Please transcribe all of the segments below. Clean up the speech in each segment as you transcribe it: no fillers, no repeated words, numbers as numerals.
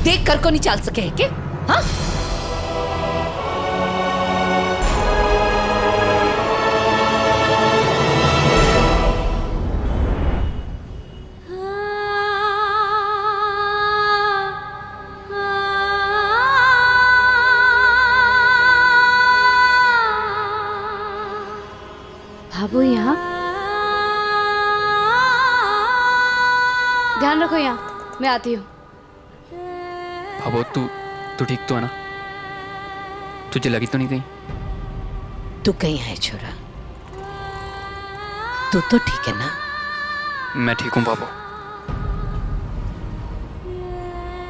देख कर को नहीं चाल सके है क्या? हाँ? भाभो यहाँ ध्यान रखो, यहाँ मैं आती हूँ। भाभो तू ठीक तो है ना? तुझे लगी तो नहीं कहीं? तू कहीं है छोरा? तू तो ठीक है ना? मैं ठीक हूँ भाभो।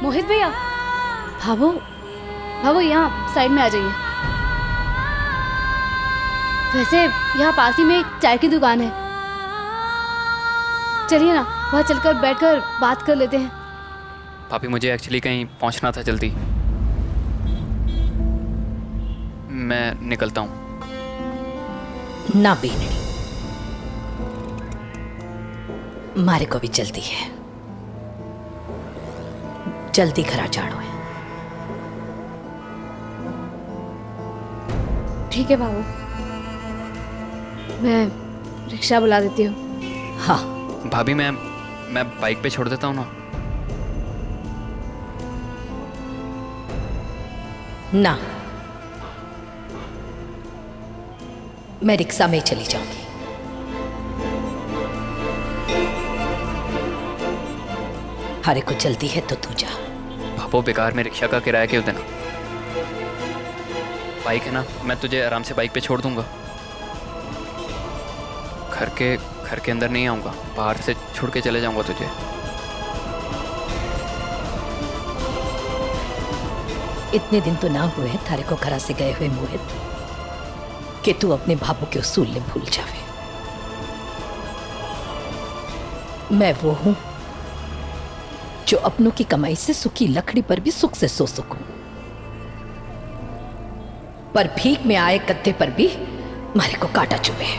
मोहित भैया, भाभो यहाँ साइड में आ जाइए। वैसे यहाँ पास ही में एक चाय की दुकान है, चलिए ना वहाँ चलकर बैठकर बात कर लेते हैं। भाभी मुझे एक्चुअली कहीं पहुँचना था जल्दी, मैं निकलता हूँ। ना बेनड़ी, मारे को भी जल्दी है, जल्दी घर आ जानो है। ठीक है बाबू, मैं रिक्शा बुला देती हूँ। हाँ भाभी मैं बाइक पे छोड़ देता हूँ ना। ना, मैं रिक्शा में चली जाऊंगी। हारे को जल्दी है तो तू जा। भाभो बेकार में रिक्शा का किराया क्यों देना? बाइक है ना, मैं तुझे आराम से बाइक पे छोड़ दूंगा। घर के अंदर नहीं आऊंगा, बाहर से छोड़ के चले जाऊंगा तुझे। इतने दिन तो ना हुए हैं थारे को घरा से गए हुए मोहित, कि तू अपने भाभो के उसूल ने भूल जावे। मैं वो हूं जो अपनों की कमाई से सूखी लकड़ी पर भी सुख से सो सकूं, पर भीख में आए कत्थे पर भी मारे को काटा चुभे।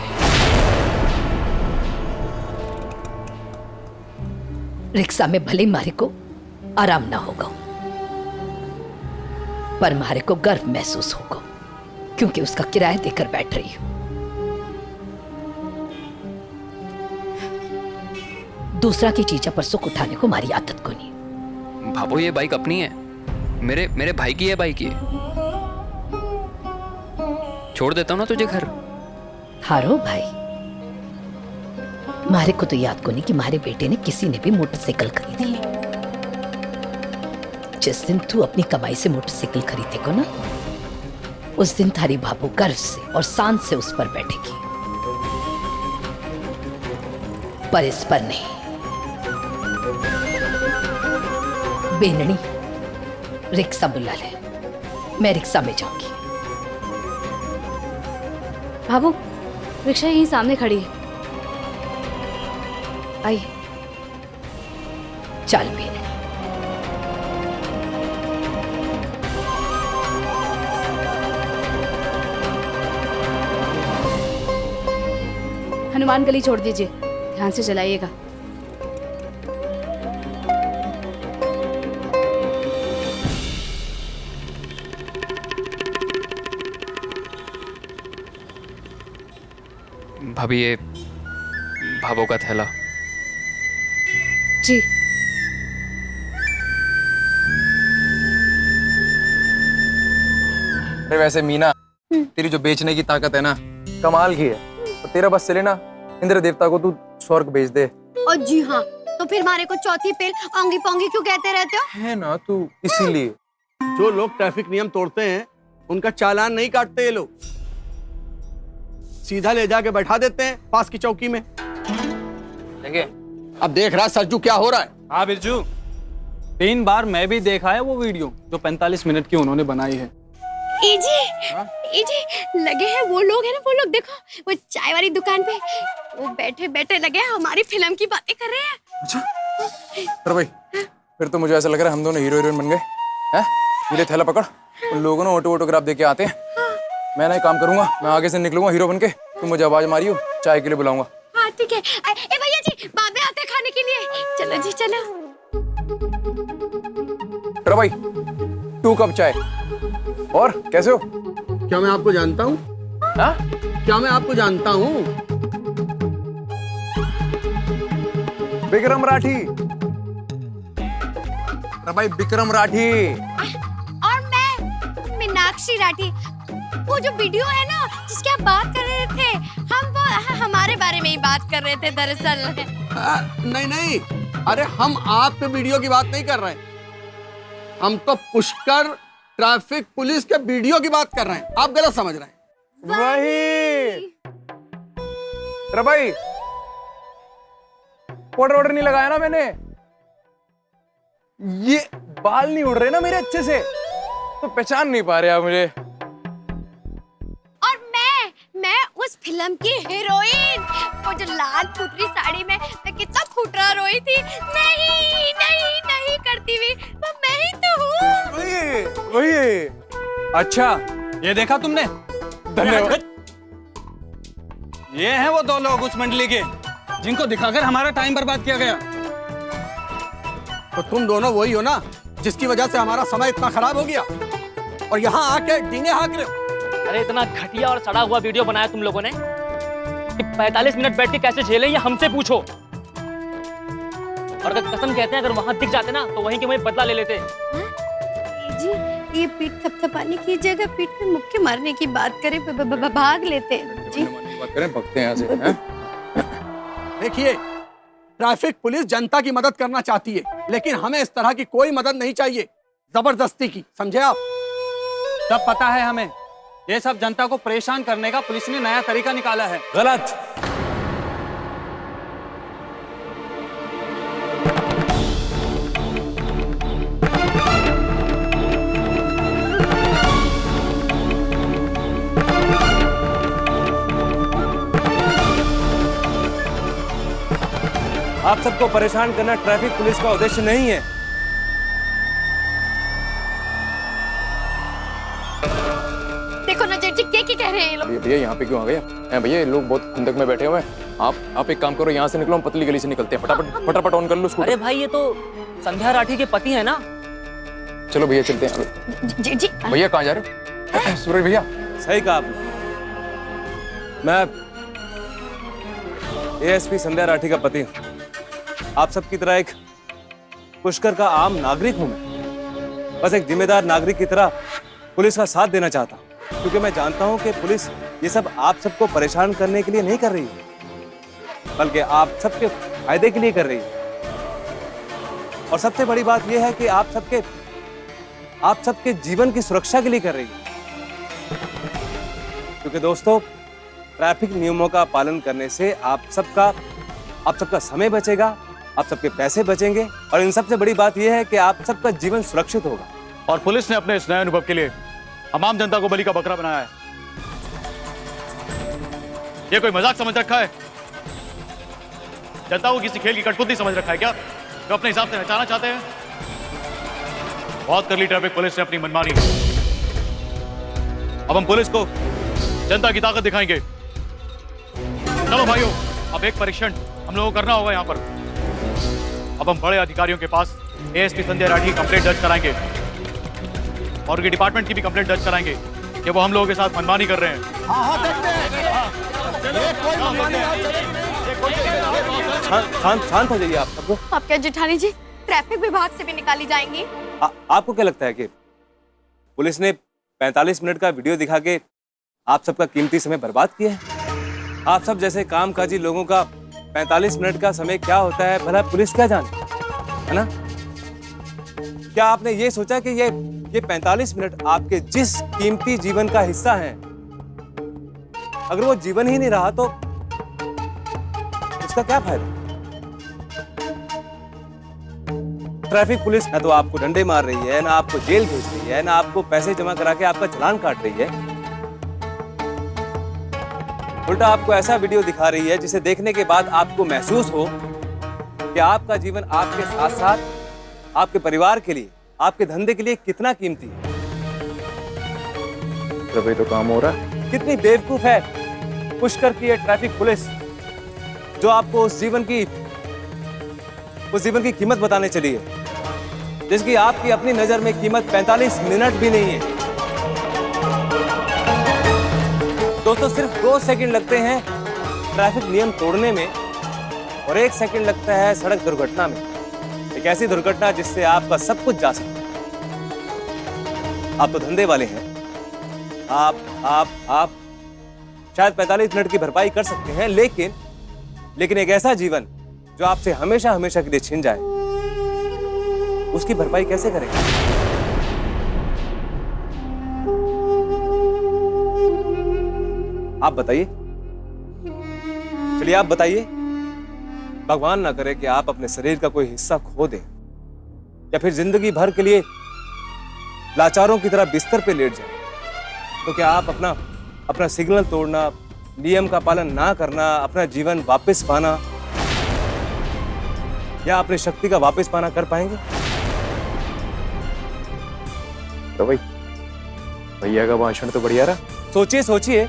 रिक्शा में भले मारे को आराम ना होगा, पर मारे को गर्व महसूस होगा, क्योंकि उसका किराया देकर बैठ रही हूं। दूसरा की चीजा पर सुख उठाने को मारी आदत को नहीं। भाभो ये बाइक अपनी है, मेरे भाई की है बाइक ये। छोड़ देता हूँ ना तुझे घर। हारो भाई, मारे को तो याद को नहीं कि मारे बेटे ने किसी ने भी मोटरसाइकिल खरीदी है। जिस दिन तू अपनी कमाई से मोटरसाइकिल खरीदे को ना, उस दिन थारी भाभो गर्व से और शान से उस पर बैठेगी, पर इस पर नहीं। बेननी, रिक्शा बुला ले, मैं रिक्शा में जाऊंगी। बाबू, रिक्शा यहीं सामने खड़ी है, आइए। चल बेननी। हनुमान गली छोड़ दीजिए, ध्यान से चलाइएगा। भाभी ये भाभो का थैला। जी। अरे वैसे मीना, तेरी जो बेचने की ताकत है ना, कमाल की है। और तेरा बस चले ना, इंद्र देवता को तू स्वर्ग भेज दे। और जी हाँ, तो फिर हमारे को चौथी पेल ओंगी पोंगी क्यों कहते रहते हो? है ना तू, इसीलिए। जो लोग ट्रैफिक नियम तोड़ते हैं उनका चालान नहीं काटते ये लोग, सीधा ले जाके बैठा देते हैं पास की चौकी में। देखिए, अब देख रहा सरजू क्या हो रहा है। हाँ बिरजू, 3 बार मैं भी देखा है वो वीडियो जो 45 मिनट की उन्होंने बनाई है। इजी लगे हैं वो लोग, है ना वो लोग, देखो वो चाय वाली दुकान पे वो बैठे बैठे लगे हैं हमारी फिल्म की बातें कर रहे हैं। अच्छा, अरे भाई, फिर तो मुझे ऐसा लग रहा है हम दोनों हीरो हीरोइन बन गए हैं। मेरे थैला पकड़, उन लोगों ने ऑटोग्राफ दे के आते हैं। मैं ना एक काम करूंगा, मैं आगे से निकलूंगा हीरो बन के, तुम मुझे आवाज मारियो, चाय के लिए बुलाऊंगा। हाँ हाँ ठीक है। ए भैया जी, बाद में आते हैं खाने के लिए। चलो जी चलो। अरे भाई 2 कप चाय। और कैसे हो? क्या मैं आपको जानता हूँ? हाँ? क्या मैं आपको जानता हूँ? विक्रम राठी। अरे भाई विक्रम राठी। और मैं मीनाक्षी राठी। वो जो वीडियो है ना जिसकी आप बात कर रहे थे, हम वो हमारे बारे में ही बात कर रहे थे दरअसल। नहीं नहीं, अरे हम आपके वीडियो की बात नहीं कर रहे हैं, हम तो पुष्कर ट्रैफिक पुलिस के वीडियो की बात कर रहे हैं। आप गलत समझ रहे हैं। वही। अरे भाई पाउडर नहीं लगाया ना मैंने, ये बाल नहीं उड़ रहे ना मेरे अच्छे से, तो पहचान नहीं पा रहे आप मुझे। और मैं उस फिल्म की हीरोइन, वो जो लाल फुटरी साड़ी में मैं कितना फुटरा रोई थी। नहीं नहीं नहीं करती हुई वो मैं ही तो हूँ। वही। अच्छा ये देखा तुमने? धन्यवाद। ये हैं वो 2 लोग उस मंडली के जिनको दिखाकर हमारा टाइम बर्बाद किया गया। तो तुम दोनों वही हो ना जिसकी वजह से हमारा समय इतना खराब हो गया, और यहाँ आके डींगे हाँक रहे हो। अरे इतना घटिया और सड़ा हुआ वीडियो बनाया तुम लोगों ने कि 45 मिनट बैठ के कैसे झेले ये हमसे पूछो। और अगर कसम कहते हैं अगर वहां दिख जाते ना तो वहीं के वहीं बदला ले लेते। जी ये पीठ थपथपाने की जगह पीठ पे मुक्के मारने की बात करें, भाग लेते जी। बात करें, भगते हैं यहाँ से। हैं? देखिए, ट्रैफिक पुलिस जनता की मदद करना चाहती है, लेकिन हमें इस तरह की कोई मदद नहीं चाहिए, जबरदस्ती की, समझे आप? सब पता है हमें, ये सब जनता को परेशान करने का पुलिस ने नया तरीका निकाला है। गलत। आप सबको परेशान करना ट्रैफिक पुलिस का उद्देश्य नहीं है। देखो ना जेठ जी क्या कह रहे हैं ये लोग। भैया यहाँ पे क्यों आ गए? भैया ये लोग बहुत खुंदक में बैठे हुए हैं। आप एक काम करो, यहाँ से निकलो, हम पतली गली से निकलते हैं। फटाफट ऑन कर लो स्कूटर। अरे भाई ये तो संध्या राठी के पति है ना। चलो भैया चलते हैं। जेठ जी भैया कहाँ जा रहे हो? सूरज भैया। सही कहा आपने। मैं एएसपी संध्या राठी का पति हूँ। आप सबकी तरह एक पुष्कर का आम नागरिक हूं मैं। बस एक जिम्मेदार नागरिक की तरह पुलिस का साथ देना चाहता हूं, क्योंकि मैं जानता हूं कि पुलिस ये सब आप सबको परेशान करने के लिए नहीं कर रही है, बल्कि आप सबके फायदे के लिए कर रही है। और सबसे बड़ी बात यह है कि आप सबके जीवन की सुरक्षा के लिए कर रही है। क्योंकि दोस्तों, ट्रैफिक नियमों का पालन करने से आप सबका समय बचेगा, आप सबके पैसे बचेंगे, और इन सबसे बड़ी बात यह है कि आप सबका जीवन सुरक्षित होगा। और पुलिस ने अपने इस नए अनुभव के लिए तमाम जनता को बलि का बकरा बनाया है। ये कोई मजाक समझ रखा है? जनता को किसी खेल की कठपुतली समझ रखा है क्या, जो अपने हिसाब से नचाना चाहते हैं? बहुत कर ली ट्रैफिक पुलिस ने अपनी मनमानी। अब हम पुलिस को जनता की ताकत दिखाएंगे। चलो भाइयों, अब एक परीक्षण हम लोगों को करना होगा यहाँ पर। अब हम बड़े अधिकारियों के पास एएसपी संध्या राठी की कंप्लेंट दर्ज कराएंगे, और उनके डिपार्टमेंट की भी कंप्लेंट दर्ज कराएंगे कि वो हम लोगों के साथ मनमानी कर रहे हैं। शांत हो जाइए आप सबको। आप क्या जेठानी जी ट्रैफिक विभाग से भी निकाली जाएंगी? आपको क्या लगता है कि पुलिस ने 45 मिनट का वीडियो दिखा के आप सबका कीमती समय बर्बाद किया है? आप सब जैसे कामकाजी लोगों का 45 मिनट का समय क्या होता है भला पुलिस क्या जाने, है ना? क्या आपने ये सोचा कि ये 45 मिनट आपके जिस कीमती जीवन का हिस्सा है, अगर वो जीवन ही नहीं रहा तो उसका क्या फायदा? ट्रैफिक पुलिस ना तो आपको डंडे मार रही है, ना आपको जेल भेज रही है, ना आपको पैसे जमा करा के आपका चालान काट रही है। उल्टा आपको ऐसा वीडियो दिखा रही है जिसे देखने के बाद आपको महसूस हो कि आपका जीवन आपके साथ साथ आपके परिवार के लिए, आपके धंधे के लिए कितना कीमती है। तभी तो काम हो रहा है। कितनी बेवकूफ है पुष्कर की ये ट्रैफिक पुलिस जो आपको उस जीवन की कीमत बताने चली है, जिसकी आपकी अपनी नजर में कीमत 45 मिनट भी नहीं है। दोस्तों, सिर्फ 2 सेकंड लगते हैं ट्रैफिक नियम तोड़ने में और 1 सेकंड लगता है सड़क दुर्घटना में। एक ऐसी दुर्घटना जिससे आपका सब कुछ जा सकता है। आप तो धंधे वाले हैं, आप शायद 45 मिनट की भरपाई कर सकते हैं, लेकिन एक ऐसा जीवन जो आपसे हमेशा हमेशा के लिए छिन जाए, उसकी भरपाई कैसे करेंगे? आप बताइए, चलिए आप बताइए। भगवान ना करे कि आप अपने शरीर का कोई हिस्सा खो दें या फिर जिंदगी भर के लिए लाचारों की तरह बिस्तर पे लेट जाएं, तो क्या आप अपना सिग्नल तोड़ना, नियम का पालन ना करना, अपना जीवन वापस पाना या अपनी शक्ति का वापस पाना कर पाएंगे? तो भाई भैया का भाषण तो बढ़िया रहा। सोचिए,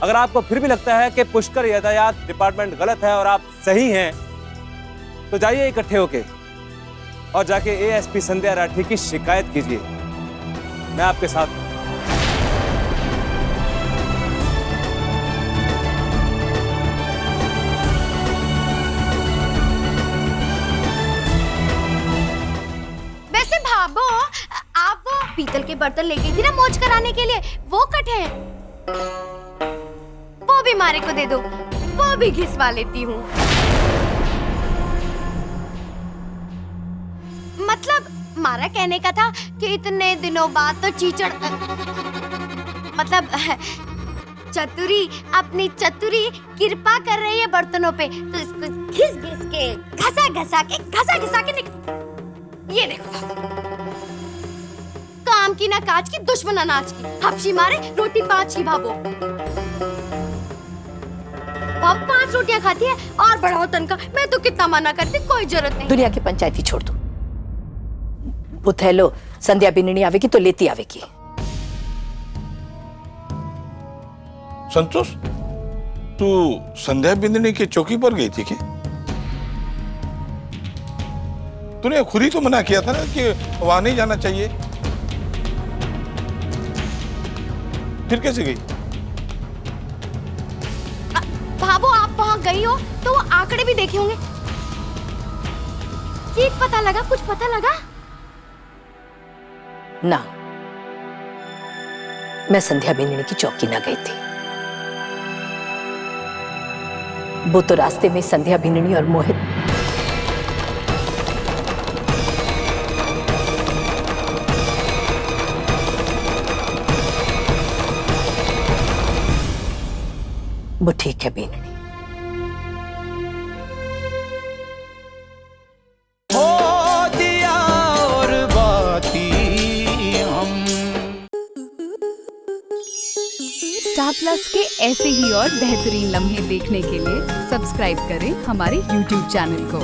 अगर आपको फिर भी लगता है कि पुष्कर यातायात डिपार्टमेंट गलत है और आप सही हैं, तो जाइए इकट्ठे होके और जाके एएसपी संध्या राठी की शिकायत कीजिए। मैं आपके साथ हूं। वैसे भाभो, आप वो पीतल के बर्तन ले गई थी ना मोच कराने के लिए, वो कटे हैं, वो भी मारे को दे दो, वो भी घिसवा लेती हूँ। मतलब मारा कहने का था कि इतने दिनों बाद तो चीचड़ मतलब चतुरी अपनी चतुरी कृपा कर रही है बर्तनों पे, तो इसको घिस के घसा के ये देखो काम की ना काज की, दुश्मन अनाज की, हपशी मारे रोटी 5 की भाभो। अब 5 रोटियां खाती है और बढ़ाओ तनका। मैं तो कितना मना करती, कोई जरूरत नहीं। दुनिया की पंचायती छोड़ दो। बुथेलो संध्या बिन्नी आवेगी तो लेती आवेगी। संतोष, तू संध्या बिंदनी की चौकी पर गई थी क्या? तूने खुद ही तो मना किया था ना कि वहां नहीं जाना चाहिए, फिर कैसे गई? भाभो, आप वहां गई हो तो वो आंकड़े भी देखे होंगे। ठीक पता लगा, कुछ पता लगा? ना, मैं संध्या बिन्नी की चौकी ना गई थी। वो तो रास्ते में संध्या बिन्नी और मोहित वो ठीक है बिन्नी। स्टार प्लस के ऐसे ही और बेहतरीन लम्हे देखने के लिए सब्सक्राइब करें हमारे YouTube चैनल को।